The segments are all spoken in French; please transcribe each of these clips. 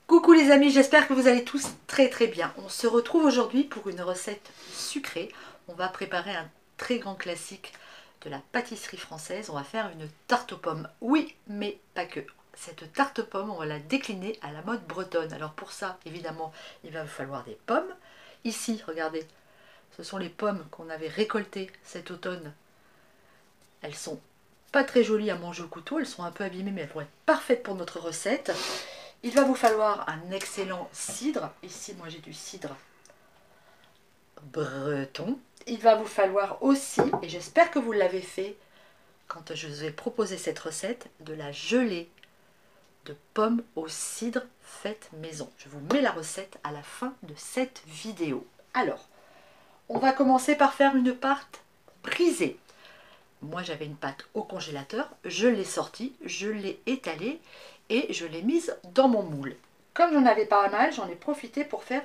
Coucou les amis, j'espère que vous allez tous très très bien. On se retrouve aujourd'hui pour une recette sucrée. On va préparer un très grand classique de la pâtisserie française. On va faire une tarte aux pommes. Oui, mais pas que. Cette tarte aux pommes, on va la décliner à la mode bretonne. Alors pour ça, évidemment, il va vous falloir des pommes. Ici, regardez, ce sont les pommes qu'on avait récoltées cet automne. Elles sont pas très jolies à manger au couteau, elles sont un peu abîmées, mais elles vont être parfaites pour notre recette. Il va vous falloir un excellent cidre. Ici, moi, j'ai du cidre breton. Il va vous falloir aussi, et j'espère que vous l'avez fait quand je vous ai proposé cette recette, de la gelée de pommes au cidre faite maison. Je vous mets la recette à la fin de cette vidéo. Alors, on va commencer par faire une pâte brisée. Moi, j'avais une pâte au congélateur, je l'ai sortie, je l'ai étalée et je l'ai mise dans mon moule. Comme j'en avais pas mal, j'en ai profité pour faire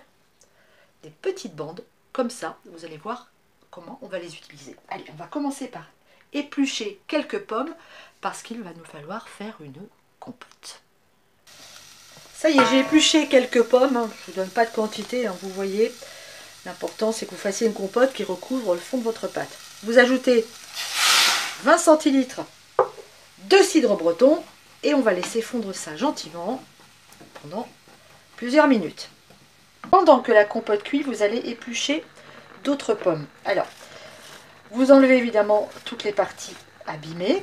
des petites bandes, comme ça. Vous allez voir comment on va les utiliser. Allez, on va commencer par éplucher quelques pommes, parce qu'il va nous falloir faire une compote. Ça y est, j'ai épluché quelques pommes. Je ne vous donne pas de quantité, vous voyez. L'important, c'est que vous fassiez une compote qui recouvre le fond de votre pâte. Vous ajoutez 20 centilitres de cidre breton et on va laisser fondre ça gentiment pendant plusieurs minutes. Pendant que la compote cuit, vous allez éplucher d'autres pommes. Alors, vous enlevez évidemment toutes les parties abîmées.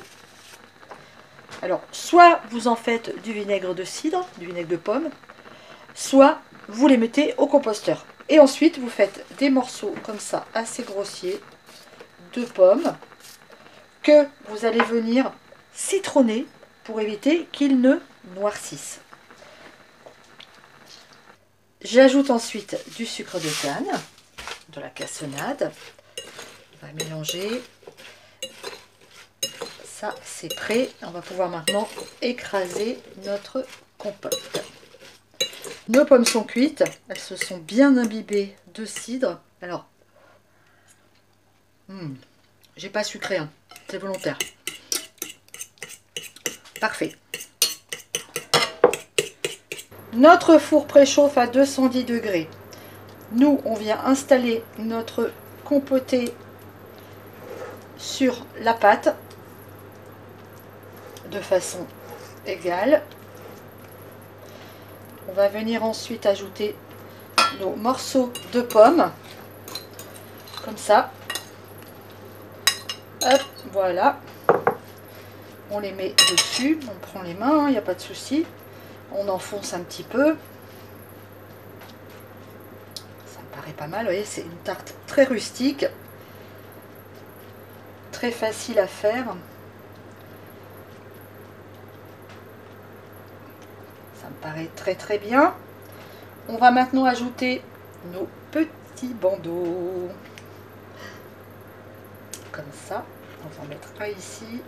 Alors, soit vous en faites du vinaigre de cidre, du vinaigre de pomme, soit vous les mettez au composteur. Et ensuite, vous faites des morceaux comme ça, assez grossiers, de pommes, que vous allez venir citronner pour éviter qu'ils ne noircissent. J'ajoute ensuite du sucre de canne, de la cassonade. On va mélanger. Ça, c'est prêt. On va pouvoir maintenant écraser notre compote. Nos pommes sont cuites. Elles se sont bien imbibées de cidre. Alors, j'ai pas sucré, c'est volontaire. Parfait. Notre four préchauffe à 210 degrés. Nous, on vient installer notre compoté sur la pâte de façon égale. On va venir ensuite ajouter nos morceaux de pommes, comme ça. Hop, voilà. On les met dessus, on prend les mains, il n'y a pas de souci. On enfonce un petit peu. Ça me paraît pas mal, vous voyez, c'est une tarte très rustique. Très facile à faire. Ça me paraît très très bien. On va maintenant ajouter nos petits bandeaux. Comme ça. On va en mettre un ici.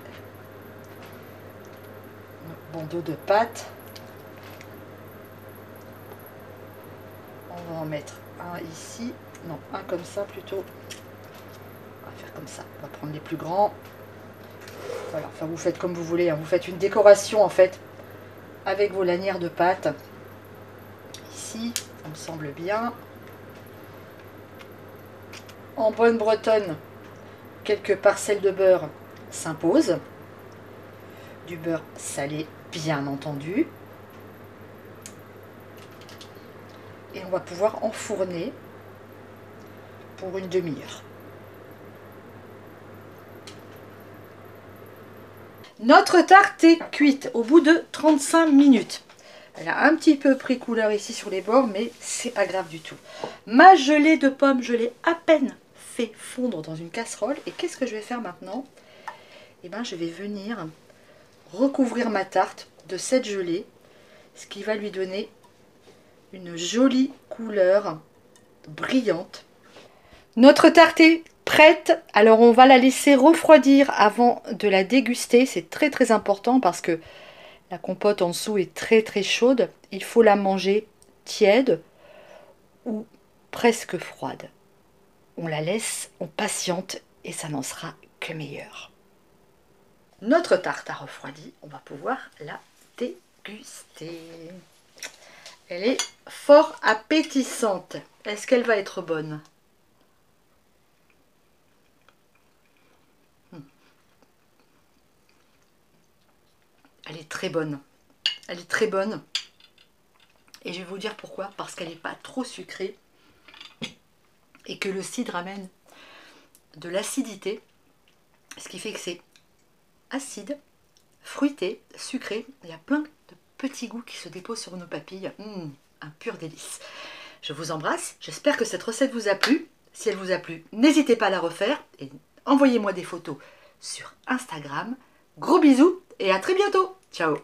Nos bandeaux de pâte. On va en mettre un ici. Non, un comme ça plutôt. On va faire comme ça. On va prendre les plus grands. Voilà, enfin vous faites comme vous voulez. Vous faites une décoration en fait avec vos lanières de pâte. Ici, ça me semble bien. En bonne bretonne, quelques parcelles de beurre s'imposent. Du beurre salé, bien entendu. Et on va pouvoir enfourner pour une demi-heure. Notre tarte est cuite au bout de 35 minutes. Elle a un petit peu pris couleur ici sur les bords, mais c'est pas grave du tout. Ma gelée de pommes, je l'ai à peine fait fondre dans une casserole. Et qu'est-ce que je vais faire maintenant? Eh bien, je vais venir recouvrir ma tarte de cette gelée, ce qui va lui donner une jolie couleur brillante. Notre tarte est prête, alors on va la laisser refroidir avant de la déguster. C'est très très important parce que la compote en dessous est très très chaude. Il faut la manger tiède ou presque froide. On la laisse, on patiente et ça n'en sera que meilleur. Notre tarte a refroidi, on va pouvoir la déguster. Elle est fort appétissante. Est-ce qu'elle va être bonne? Elle est très bonne. Elle est très bonne. Et je vais vous dire pourquoi. Parce qu'elle n'est pas trop sucrée. Et que le cidre amène de l'acidité. Ce qui fait que c'est acide, fruité, sucré. Il y a plein de petits goûts qui se déposent sur nos papilles. Un pur délice. Je vous embrasse. J'espère que cette recette vous a plu. Si elle vous a plu, n'hésitez pas à la refaire. Et envoyez-moi des photos sur Instagram. Gros bisous et à très bientôt. Ciao.